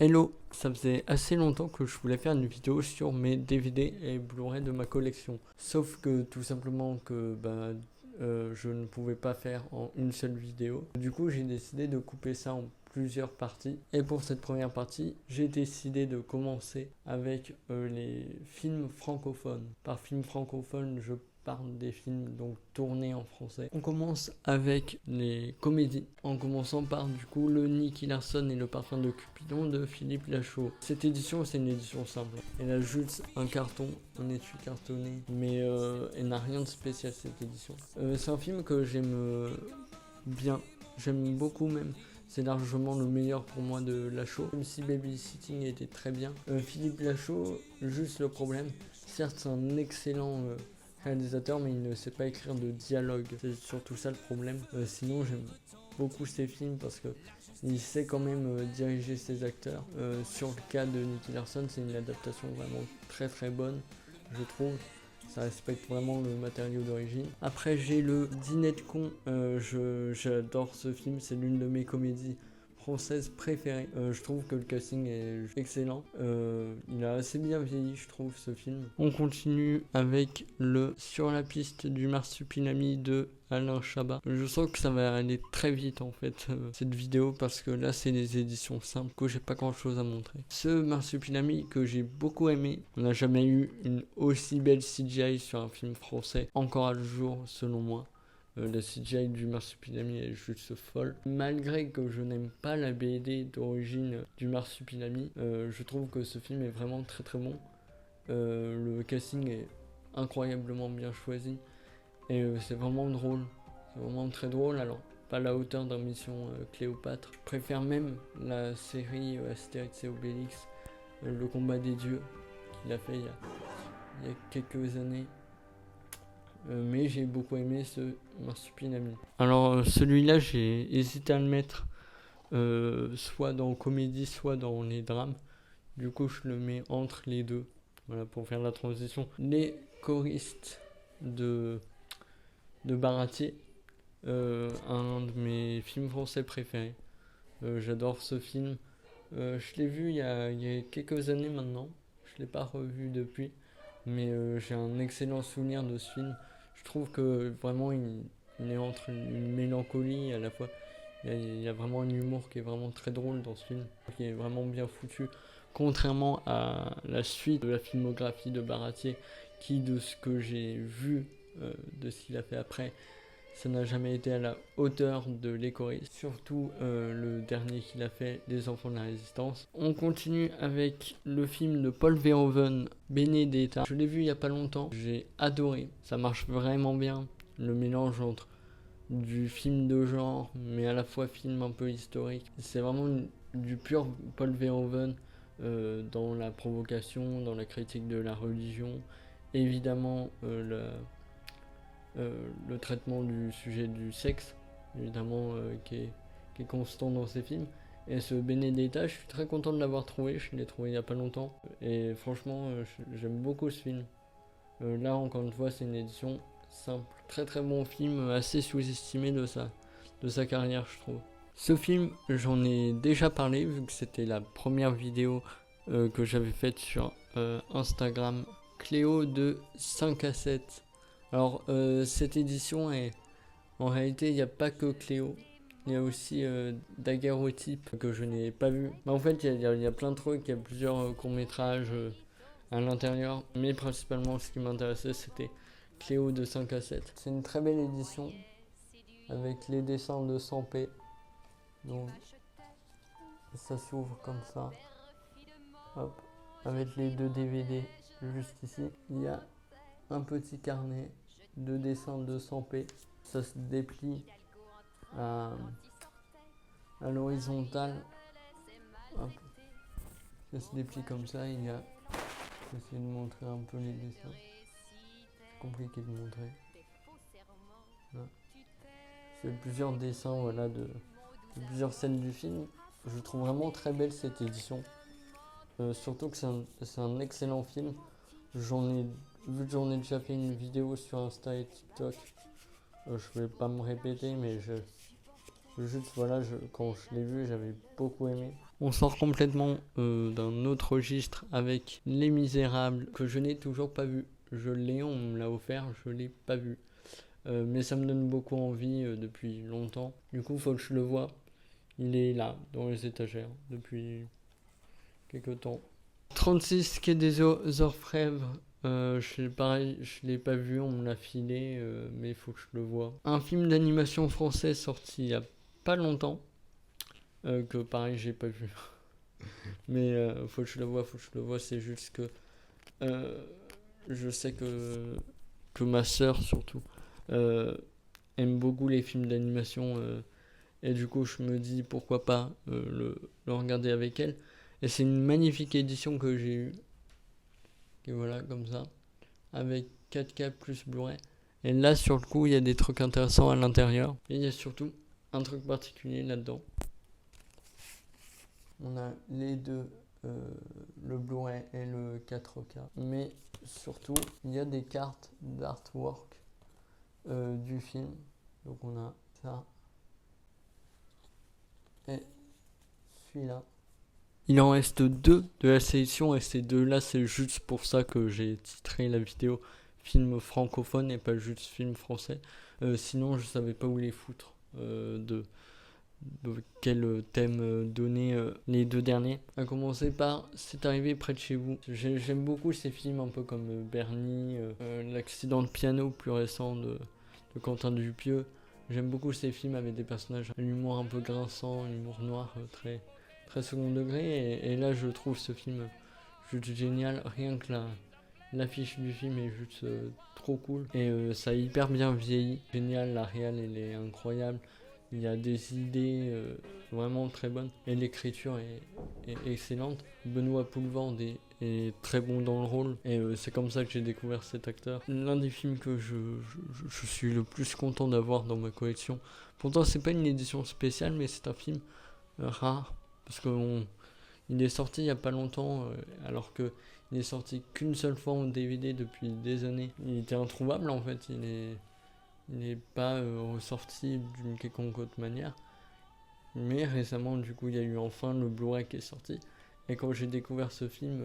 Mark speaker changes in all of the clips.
Speaker 1: Hello, ça faisait assez longtemps que je voulais faire une vidéo sur mes DVD et Blu-ray de ma collection. Sauf que tout simplement que je ne pouvais pas faire en une seule vidéo. Du coup, j'ai décidé de couper ça en plusieurs parties. Et pour cette première partie, j'ai décidé de commencer avec les films francophones. Par film francophone, je parle des films donc tournés en français. On commence avec les comédies, en commençant par du coup le Nicky Larson et le parfum de Cupidon de Philippe Lachaud. Cette édition, c'est une édition simple. Elle a juste un carton, un étui cartonné, mais elle n'a rien de spécial cette édition. C'est un film que j'aime bien, j'aime beaucoup même. C'est largement le meilleur pour moi de Lachaud, même si Babysitting était très bien. Philippe Lachaud, juste le problème, certes c'est un excellent réalisateur, mais il ne sait pas écrire de dialogue. C'est surtout ça le problème. Sinon, j'aime beaucoup ses films parce que il sait quand même diriger ses acteurs. Sur le cas de Nicky Larson, c'est une adaptation vraiment très très bonne, je trouve. Ça respecte vraiment le matériau d'origine. Après, j'ai le Dîner de con. J'adore ce film, c'est l'une de mes comédies française préférée. Je trouve que le casting est excellent. Il a assez bien vieilli, je trouve, ce film. On continue avec le Sur la piste du marsupilami de Alain Chabat. Je sens que ça va aller très vite en fait cette vidéo parce que là c'est des éditions simples que j'ai pas grand chose à montrer. Ce marsupilami que j'ai beaucoup aimé, on n'a jamais eu une aussi belle CGI sur un film français encore à le jour selon moi. La CGI du marsupilami est juste folle. Malgré que je n'aime pas la BD d'origine du marsupilami, je trouve que ce film est vraiment très très bon. Le casting est incroyablement bien choisi et c'est vraiment drôle. C'est vraiment très drôle. Alors, pas à la hauteur d'un Mission Cléopâtre. Je préfère même la série Astérix et Obélix, Le combat des dieux, qu'il a fait il y a quelques années. Mais j'ai beaucoup aimé ce marsupilami. Alors celui-là j'ai hésité à le mettre soit dans comédie soit dans les drames. Du coup je le mets entre les deux. Voilà pour faire la transition. Les choristes de Baratier, un de mes films français préférés. J'adore ce film. Je l'ai vu il y a quelques années maintenant. Je l'ai pas revu depuis. Mais j'ai un excellent souvenir de ce film. Je trouve que vraiment il est entre une mélancolie et à la fois il y a vraiment un humour qui est vraiment très drôle dans ce film, qui est vraiment bien foutu. Contrairement à la suite de la filmographie de Baratier, qui de ce que j'ai vu de ce qu'il a fait après, ça n'a jamais été à la hauteur de Les choristes, surtout le dernier qu'il a fait, Les enfants de la résistance. On continue avec le film de Paul Verhoeven, Benedetta. Je l'ai vu il y a pas longtemps, j'ai adoré, ça marche vraiment bien, le mélange entre du film de genre, mais à la fois film un peu historique. C'est vraiment du pur Paul Verhoeven dans la provocation, dans la critique de la religion, évidemment le traitement du sujet du sexe, évidemment, qui est constant dans ces films. Et ce Benedetta, je suis très content de l'avoir trouvé, je l'ai trouvé il n'y a pas longtemps. Et franchement, j'aime beaucoup ce film. Là, encore une fois, c'est une édition simple. Très très bon film, assez sous-estimé de sa carrière, je trouve. Ce film, j'en ai déjà parlé, vu que c'était la première vidéo que j'avais faite sur Instagram. Cléo de 5 à 7. Alors, cette édition est... En réalité, il n'y a pas que Cléo. Il y a aussi Daguerreotype que je n'ai pas vu. Mais en fait, il y a plein de trucs. Il y a plusieurs courts-métrages à l'intérieur. Mais principalement, ce qui m'intéressait, c'était Cléo de 5 à 7. C'est une très belle édition avec les dessins de Sampé. Donc, ça s'ouvre comme ça. Hop. Avec les deux DVD juste ici. Il y a un petit carnet de dessins de Sampé. Ça se déplie à l'horizontale. Hop. Ça se déplie comme ça. Il y a... Je vais essayer de montrer un peu les dessins. C'est compliqué de montrer. Là. C'est plusieurs dessins voilà, de plusieurs scènes du film. Je trouve vraiment très belle cette édition. Surtout que c'est un excellent film. Vu que j'en ai déjà fait une vidéo sur Insta et TikTok, je vais pas me répéter, mais juste voilà, quand je l'ai vu, j'avais beaucoup aimé. On sort complètement d'un autre registre avec Les Misérables, que je n'ai toujours pas vu. Je l'ai, on me l'a offert, je l'ai pas vu. Mais ça me donne beaucoup envie depuis longtemps. Du coup, faut que je le voie. Il est là, dans les étagères, depuis quelques temps. 36 Quai des Orfèvres. Pareil, je l'ai pas vu, on me l'a filé, mais il faut que je le voie. Un film d'animation français sorti il y a pas longtemps, que pareil, j'ai pas vu. Mais faut que je le voie, c'est juste que je sais que ma sœur, surtout, aime beaucoup les films d'animation, et du coup, je me dis pourquoi pas le regarder avec elle. Et c'est une magnifique édition que j'ai eue. Et voilà, comme ça. Avec 4K plus Blu-ray. Et là, sur le coup, il y a des trucs intéressants à l'intérieur. Et il y a surtout un truc particulier là-dedans. On a les deux, le Blu-ray et le 4K. Mais surtout, il y a des cartes d'artwork du film. Donc on a ça. Et celui-là. Il en reste deux de la sélection et ces deux-là, c'est juste pour ça que j'ai titré la vidéo film francophone et pas juste film français. Sinon, je savais pas où les foutre, de quel thème donner les deux derniers. À commencer par C'est arrivé près de chez vous. J'aime beaucoup ces films un peu comme Bernie, L'accident de piano plus récent de Quentin Dupieux. J'aime beaucoup ces films avec des personnages, un humour un peu grinçant, un humour noir très second degré, et là je trouve ce film juste génial. Rien que l'affiche du film est juste trop cool, et ça a hyper bien vieilli. Génial, la réal elle est incroyable, il y a des idées vraiment très bonnes, et l'écriture est excellente. Benoît Poelvoorde est très bon dans le rôle, et c'est comme ça que j'ai découvert cet acteur. L'un des films que je suis le plus content d'avoir dans ma collection. Pourtant c'est pas une édition spéciale, mais c'est un film rare, parce qu'il est sorti il y a pas longtemps, alors que il est sorti qu'une seule fois en DVD depuis des années. Il était introuvable en fait, il est pas ressorti d'une quelconque autre manière. Mais récemment, du coup, il y a eu enfin le Blu-ray qui est sorti. Et quand j'ai découvert ce film,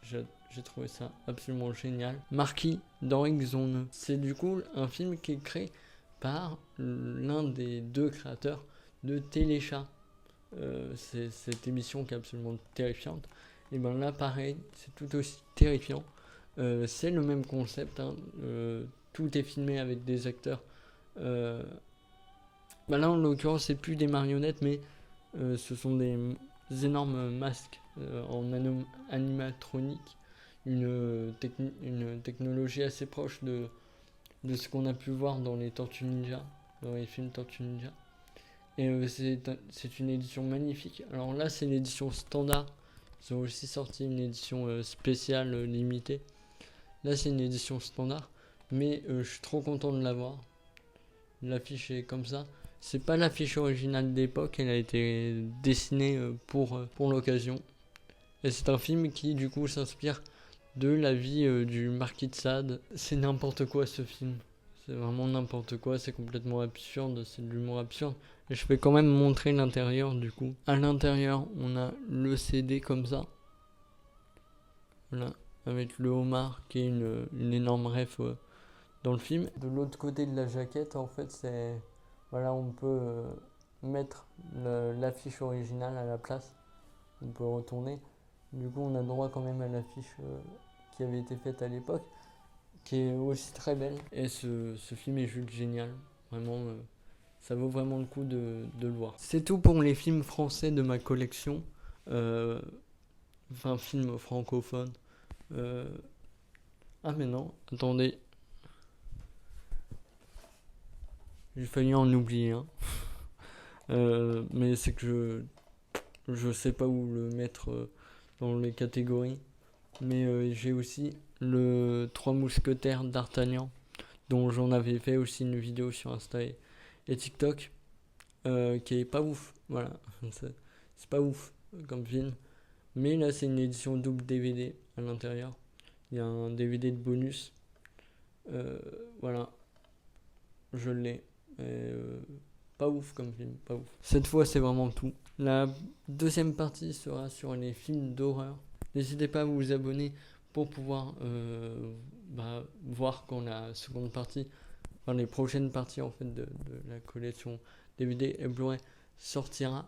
Speaker 1: j'ai trouvé ça absolument génial. Marquis d'Henri Zone. C'est du coup un film qui est créé par l'un des deux créateurs de Téléchat. C'est cette émission qui est absolument terrifiante. Et ben là, pareil, c'est tout aussi terrifiant. C'est le même concept, hein. Tout est filmé avec des acteurs. Ben là, en l'occurrence, c'est plus des marionnettes, mais ce sont des énormes masques en animatronique. Une technologie assez proche de ce qu'on a pu voir dans les Tortues Ninja, dans les films Tortues Ninja. Et c'est une édition magnifique. Alors là, c'est l'édition standard. Ils ont aussi sorti une édition spéciale limitée. Là, c'est une édition standard. Mais je suis trop content de l'avoir. L'affiche est comme ça. C'est pas l'affiche originale d'époque. Elle a été dessinée pour l'occasion. Et c'est un film qui, du coup, s'inspire de la vie du Marquis de Sade. C'est n'importe quoi ce film. C'est vraiment n'importe quoi, c'est complètement absurde, c'est de l'humour absurde. Et je vais quand même montrer l'intérieur du coup. À l'intérieur, on a le CD comme ça. Voilà, avec le homard qui est une énorme ref dans le film. De l'autre côté de la jaquette, en fait, c'est... Voilà, on peut mettre l'affiche originale à la place. On peut retourner. Du coup, on a droit quand même à l'affiche qui avait été faite à l'époque, qui est aussi très belle. Et ce film est juste génial. Vraiment, ça vaut vraiment le coup de le voir. C'est tout pour les films français de ma collection. Enfin, films francophones. Ah mais non, attendez. J'ai failli en oublier un. Mais c'est que je sais pas où le mettre dans les catégories. Mais j'ai aussi le 3 mousquetaires d'Artagnan, dont j'en avais fait aussi une vidéo sur Insta et TikTok, qui est pas ouf. Voilà, c'est pas ouf comme film. Mais là, c'est une édition double DVD à l'intérieur. Il y a un DVD de bonus. Voilà, je l'ai. pas ouf comme film, pas ouf. Cette fois, c'est vraiment tout. La deuxième partie sera sur les films d'horreur. N'hésitez pas à vous abonner pour pouvoir voir quand la seconde partie, enfin les prochaines parties en fait de la collection DVD et Blu-ray sortiront.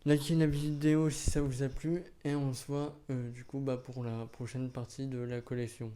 Speaker 1: Likez la vidéo si ça vous a plu et on se voit du coup pour la prochaine partie de la collection.